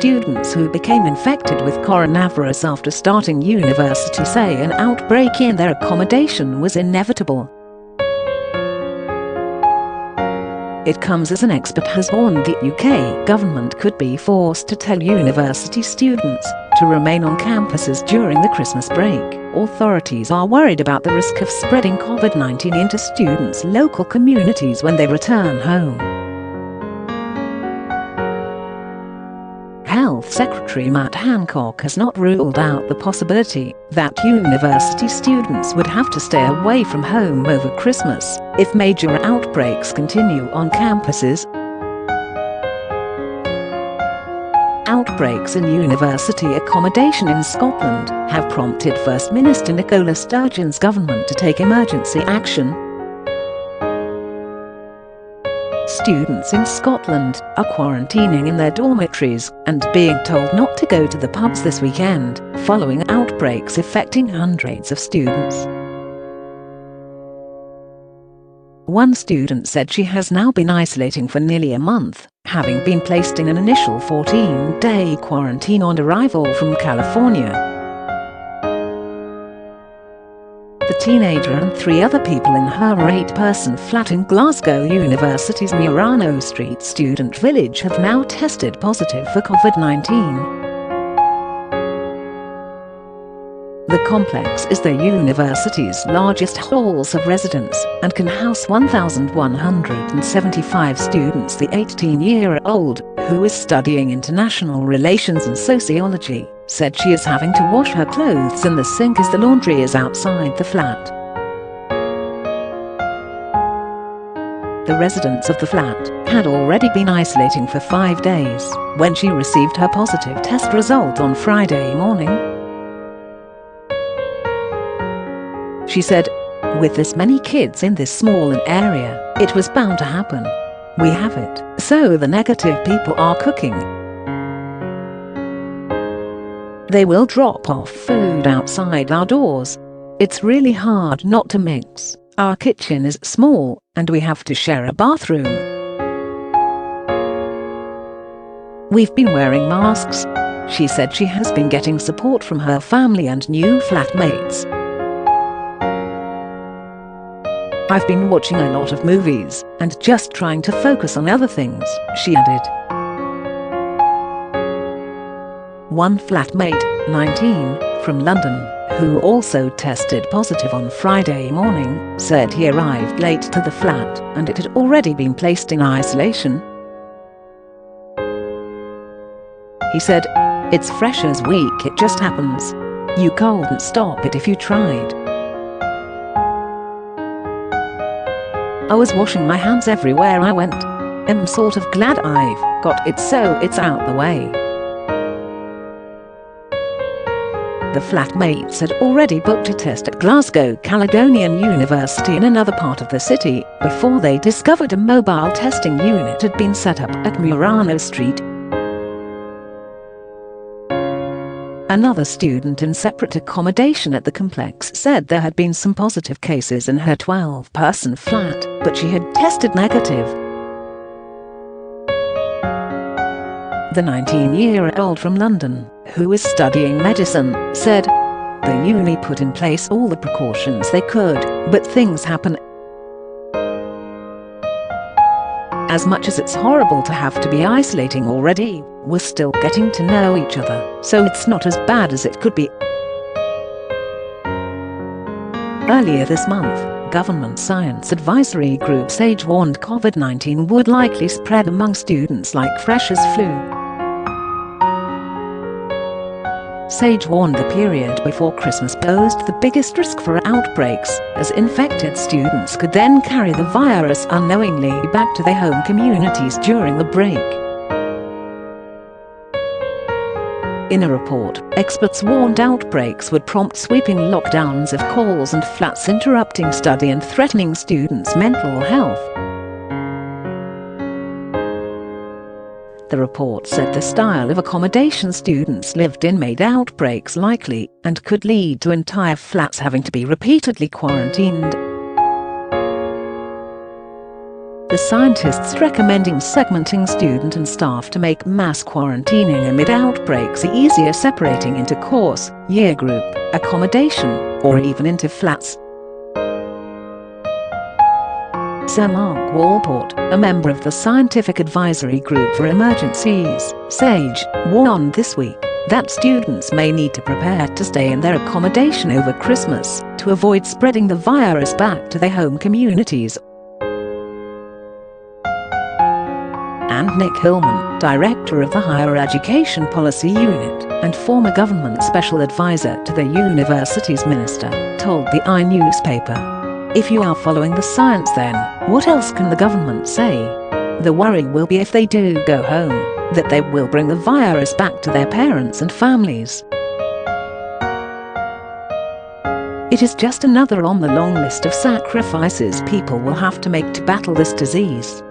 students who became infected with coronavirus after starting university say an outbreak in their accommodation was inevitable. It comes as an expert has warned the UK government could be forced to tell university students to remain on campuses during the Christmas break. Authorities are worried about the risk of spreading COVID-19 into students' local communities when they return home. Health Secretary Matt Hancock has not ruled out the possibility that university students would have to stay away from home over Christmas if major outbreaks continue on campuses. Outbreaks in university accommodation in Scotland have prompted First Minister Nicola Sturgeon's government to take emergency action. Students in Scotland are quarantining in their dormitories and being told not to go to the pubs this weekend, following outbreaks affecting hundreds of students. One student said she has now been isolating for nearly a month, having been placed in an initial 14-day quarantine on arrival from California. The teenager and 3 other people in her 8-person flat in Glasgow University's Murano Street student village have now tested positive for COVID-19. The complex is the university's largest halls of residence and can house 1,175 students. The 18-year-old, who is studying international relations and sociology, said she is having to wash her clothes in the sink as the laundry is outside the flat. The residents of the flat had already been isolating for 5 days when she received her positive test result on Friday morning. She said, "With this many kids in this small an area, it was bound to happen. We have it, so the negative people are cooking. They will drop off food outside our doors. It's really hard not to mix. Our kitchen is small, and we have to share a bathroom. We've been wearing masks." She said she has been getting support from her family and new flatmates. "I've been watching a lot of movies and just trying to focus on other things," she added. One flatmate, 19, from London, who also tested positive on Friday morning, said he arrived late to the flat and it had already been placed in isolation. He said, "It's freshers week, it just happens. You couldn't stop it if you tried. I was washing my hands everywhere I went. I'm sort of glad I've got it so it's out the way." The flatmates had already booked a test at Glasgow Caledonian University in another part of the city before they discovered a mobile testing unit had been set up at Murano Street. Another student in separate accommodation at the complex said there had been some positive cases in her 12-person flat, but she had tested negative. The 19-year-old from London, who is studying medicine, said, "The uni put in place all the precautions they could, but things happen. As much as it's horrible to have to be isolating already, we're still getting to know each other, so it's not as bad as it could be." Earlier this month, Government Science Advisory Group SAGE warned COVID-19 would likely spread among students like freshers' flu. SAGE warned the period before Christmas posed the biggest risk for outbreaks, as infected students could then carry the virus unknowingly back to their home communities during the break. In a report, experts warned outbreaks would prompt sweeping lockdowns of calls and flats, interrupting study and threatening students' mental health. The report said the style of accommodation students lived in made outbreaks likely and could lead to entire flats having to be repeatedly quarantined. The scientists recommending segmenting student and staff to make mass quarantining amid outbreaks easier, separating into course, year group, accommodation, or even into flats. Sir Mark Walport, a member of the Scientific Advisory Group for Emergencies, SAGE, warned this week that students may need to prepare to stay in their accommodation over Christmas to avoid spreading the virus back to their home communities. And Nick Hillman, Director of the Higher Education Policy Unit and former government special advisor to the university's minister, told the I newspaper, "If you are following the science, then what else can the government say? The worry will be if they do go home, that they will bring the virus back to their parents and families. It is just another on the long list of sacrifices people will have to make to battle this disease."